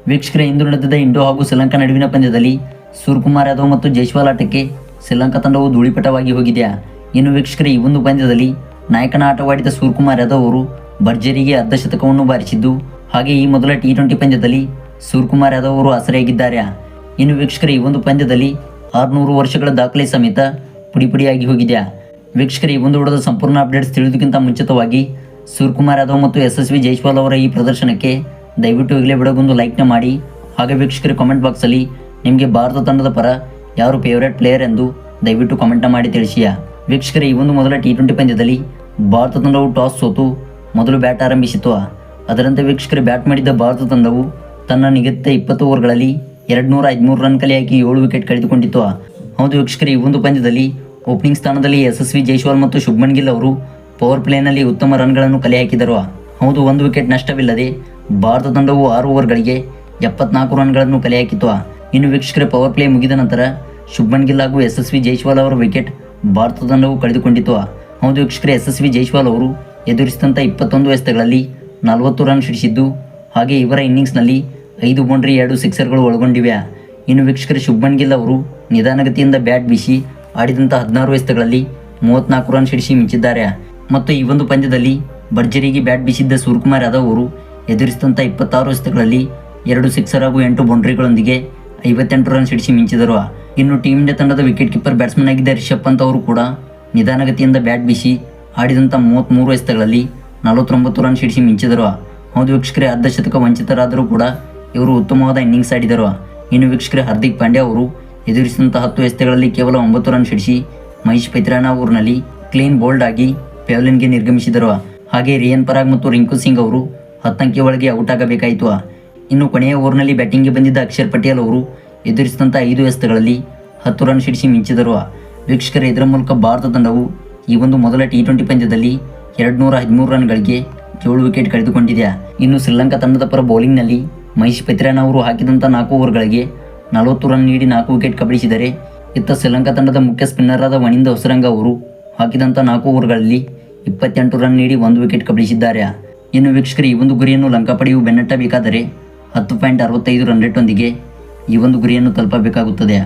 ವೀಕ್ಷಕರೇ, ಇಂದು ನಡೆದಿದ್ದ ಇಂಡೋ ಹಾಗೂ ಶ್ರೀಲಂಕಾ ನಡುವಿನ ಪಂದ್ಯದಲ್ಲಿ ಸೂರ್ಯಕುಮಾರ್ ಯಾದವ್ ಮತ್ತು ಜೈಸ್ವಾಲ್ ಆಟಕ್ಕೆ ಶ್ರೀಲಂಕಾ ತಂಡವು ಧೂಳಿಪಟವಾಗಿ ಹೋಗಿದೆ. ಇನ್ನು ವೀಕ್ಷಕರೇ, ಈ ಒಂದು ಪಂದ್ಯದಲ್ಲಿ ನಾಯಕನ ಆಟವಾಡಿದ ಸೂರ್ಯಕುಮಾರ್ ಯಾದವ್ ಅವರು ಭರ್ಜರಿಗೆ ಅರ್ಧ ಶತಕವನ್ನು ಬಾರಿಸಿದ್ದು, ಹಾಗೆ ಈ ಮೊದಲ T20 ಪಂದ್ಯದಲ್ಲಿ ಸೂರ್ಯಕುಮಾರ್ ಯಾದವ್ ಅವರು ಆಸರೆಯಾಗಿದ್ದಾರೆ. ಇನ್ನು ವೀಕ್ಷಕರೇ, ಈ ಒಂದು ಪಂದ್ಯದಲ್ಲಿ 600 ವರ್ಷಗಳ ದಾಖಲೆ ಸಮೇತ ಪುಡಿಪುಡಿಯಾಗಿ ಹೋಗಿದೆ. ವೀಕ್ಷಕರೇ, ಈ ಒಂದು ವಿಡಿಯೋದ ಸಂಪೂರ್ಣ ಅಪ್ಡೇಟ್ಸ್ ತಿಳಿಯೋದಕ್ಕಿಂತ ಮುಂಚಿತವಾಗಿ ಸೂರ್ಯಕುಮಾರ್ ಯಾದವ್ ಮತ್ತು ಯಶಸ್ವಿ ಜೈಸ್ವಾಲ್ ಅವರ ಈ ಪ್ರದರ್ಶನಕ್ಕೆ ದಯವಿಟ್ಟು ಈಗಲೇ ವಿಡಿಯೋಗೊಂದು ಲೈಕ್ನ ಮಾಡಿ. ಹಾಗೆ ವೀಕ್ಷಕರೇ, ಕಾಮೆಂಟ್ ಬಾಕ್ಸಲ್ಲಿ ನಿಮಗೆ ಭಾರತ ತಂಡದ ಪರ ಯಾರು ಫೇವರೇಟ್ ಪ್ಲೇಯರ್ ಎಂದು ದಯವಿಟ್ಟು ಕಾಮೆಂಟ್ನ ಮಾಡಿ ತಿಳಿಸಿಯ. ವೀಕ್ಷಕರೇ, ಈ ಒಂದು ಮೊದಲ T20 ಪಂದ್ಯದಲ್ಲಿ ಭಾರತ ತಂಡವು ಟಾಸ್ ಸೋತು ಮೊದಲು ಬ್ಯಾಟ್ ಆರಂಭಿಸಿತು. ಅದರಂತೆ ವೀಕ್ಷಕರೇ, ಬ್ಯಾಟ್ ಮಾಡಿದ್ದ ಭಾರತ ತಂಡವು ತನ್ನ ನಿಗದಿತ 20 ಓವರ್ಗಳಲ್ಲಿ 213 ರನ್ ಕಲೆ ಹಾಕಿ 7 ವಿಕೆಟ್ ಕಳೆದುಕೊಂಡಿತು. ಹೌದು ವೀಕ್ಷಕರೇ, ಈ ಒಂದು ಪಂದ್ಯದಲ್ಲಿ ಓಪನಿಂಗ್ ಸ್ಥಾನದಲ್ಲಿ ಯಶಸ್ವಿ ಜೈಸ್ವಾಲ್ ಮತ್ತು ಶುಭ್ಮನ್ ಗಿಲ್ ಅವರು ಪವರ್ ಪ್ಲೇನಲ್ಲಿ ಉತ್ತಮ ರನ್ಗಳನ್ನು ಕಲೆ ಹಾಕಿದರು. ಹೌದು, 1 ವಿಕೆಟ್ ನಷ್ಟವಿಲ್ಲದೆ ಭಾರತ ತಂಡವು 6 ಓವರ್ಗಳಿಗೆ 74 ರನ್ಗಳನ್ನು ಕಲೆ ಹಾಕಿತು. ಇನ್ನು ವೀಕ್ಷಕರೇ, ಪವರ್ ಪ್ಲೇ ಮುಗಿದ ನಂತರ ಶುಭ್ಮನ್ ಗಿಲ್ ಹಾಗೂ ಯಶಸ್ವಿ ಜೈಸ್ವಾಲ್ ಅವರ ವಿಕೆಟ್ ಭಾರತ ತಂಡವು ಕಳೆದುಕೊಂಡಿತು. ಹೌದು ವೀಕ್ಷಕರೇ, ಯಶಸ್ವಿ ಜೈಸ್ವಾಲ್ ಅವರು ಎದುರಿಸಿದಂಥ 21 ಎಸೆತಗಳಲ್ಲಿ 40 ರನ್ ಸಿಡಿಸಿದ್ದು, ಹಾಗೆ ಇವರ ಇನ್ನಿಂಗ್ಸ್ನಲ್ಲಿ 5 ಬೌಂಡ್ರಿ 2 ಸಿಕ್ಸರ್ಗಳು ಒಳಗೊಂಡಿವೆ. ಇನ್ನು ವೀಕ್ಷಕರೇ, ಶುಭ್ಮನ್ ಗಿಲ್ ಅವರು ನಿಧಾನಗತಿಯಿಂದ ಬ್ಯಾಟ್ ಬೀಸಿ ಆಡಿದಂಥ 16 ಎಸೆತಗಳಲ್ಲಿ 34 ರನ್ ಸಿಡಿಸಿ ಮಿಂಚಿದ್ದಾರೆ. ಮತ್ತು ಈ ಒಂದು ಪಂದ್ಯದಲ್ಲಿ ಭರ್ಜರಿಗೆ ಬ್ಯಾಟ್ ಬೀಸಿದ್ದ ಸೂರ್ಯಕುಮಾರ್ ಯಾದವ್ ಅವರು ಎದುರಿಸಿದಂಥ 26 ಎಸೆತಗಳಲ್ಲಿ 2 ಸಿಕ್ಸರ್ ಹಾಗೂ 8 ಬೌಂಡ್ರಿಗಳೊಂದಿಗೆ 58 ರನ್ ಸಿಡಿಸಿ ಮಿಂಚಿದರು. ಇನ್ನು ಟೀಮ್ ಇಂಡಿಯಾ ತಂಡದ ವಿಕೆಟ್ ಕೀಪರ್ ಬ್ಯಾಟ್ಸ್ಮನ್ ಆಗಿದ್ದ ರಿಷಬ್ ಪಂತ್ ಅವರು ಕೂಡ ನಿಧಾನಗತಿಯಿಂದ ಬ್ಯಾಟ್ ಬೀಸಿ ಆಡಿದಂಥ 33 ಎಸೆತಗಳಲ್ಲಿ 49 ರನ್ ಸಿಡಿಸಿ ಮಿಂಚಿದರು. ಹೌದು ವೀಕ್ಷಕರೇ, ಅರ್ಧ ಶತಕ ವಂಚಿತರಾದರೂ ಕೂಡ ಇವರು ಉತ್ತಮವಾದ ಇನ್ನಿಂಗ್ಸ್ ಆಡಿದರು. ಇನ್ನು ವೀಕ್ಷಕರೇ, ಹಾರ್ದಿಕ್ ಪಾಂಡ್ಯ ಅವರು ಎದುರಿಸಿದಂಥ 10 ಎಸೆತಗಳಲ್ಲಿ ಕೇವಲ 9 ರನ್ ಸಿಡಿಸಿ ಮಹೇಶ್ ಪೈತ್ರಾನಾ ಊರಿನಲ್ಲಿ ಕ್ಲೀನ್ ಬೋಲ್ಡ್ ಆಗಿ ಪೆವಿಲಿಯನ್ಗೆ ನಿರ್ಗಮಿಸಿದರು. ಹಾಗೆ ರಿಯಾನ್ ಪರಾಗ್ ಮತ್ತು ರಿಂಕು ಸಿಂಗ್ ಅವರು 10 ಅಂಕೆ ಒಳಗೆ ಔಟ್ ಆಗಬೇಕಾಯಿತು. ಇನ್ನು ಕೊನೆಯ ಓವರ್ನಲ್ಲಿ ಬ್ಯಾಟಿಂಗ್ಗೆ ಬಂದಿದ್ದ ಅಕ್ಷರ್ ಪಟೇಲ್ ಅವರು ಎದುರಿಸಿದಂಥ 5 ಎಸೆತಗಳಲ್ಲಿ 10 ರನ್ ಸಿಡಿಸಿ ಮಿಂಚಿದರು. ವೀಕ್ಷಕರೇ, ಇದರ ಮೂಲಕ ಭಾರತ ತಂಡವು ಈ ಒಂದು ಮೊದಲ T20 ಪಂದ್ಯದಲ್ಲಿ 213 ರನ್ಗಳಿಗೆ 7 ವಿಕೆಟ್ ಕಳೆದುಕೊಂಡಿದೆ. ಇನ್ನು ಶ್ರೀಲಂಕಾ ತಂಡದ ಪರ ಬೌಲಿಂಗ್ನಲ್ಲಿ ಮಹೇಶ್ ಪೈತ್ರಾನಾ ಅವರು ಹಾಕಿದಂಥ 4 ಓವರ್ಗಳಿಗೆ 40 ರನ್ ನೀಡಿ 4 ವಿಕೆಟ್ ಕಬಳಿಸಿದರೆ, ಇತ್ತ ಶ್ರೀಲಂಕಾ ತಂಡದ ಮುಖ್ಯ ಸ್ಪಿನ್ನರ್ ಆದ ವನಿಂದ ಹೊಸರಂಗ ಅವರು ಹಾಕಿದಂಥ 4 ಓವರ್ಗಳಲ್ಲಿ 28 ರನ್ ನೀಡಿ 1 ವಿಕೆಟ್ ಕಬಳಿಸಿದ್ದಾರೆ. ಇನ್ನು ವೀಕ್ಷಕರೇ, ಈ ಒಂದು ಗುರಿಯನ್ನು ಲಂಕಾ ಪಡೆಯು ಬೆನ್ನಟ್ಟಬೇಕಾದರೆ 10.65 ರನ್ ರೇಟ್ನೊಂದಿಗೆ ಈ ಒಂದು ಗುರಿಯನ್ನು ತಲುಪಬೇಕಾಗುತ್ತದೆ.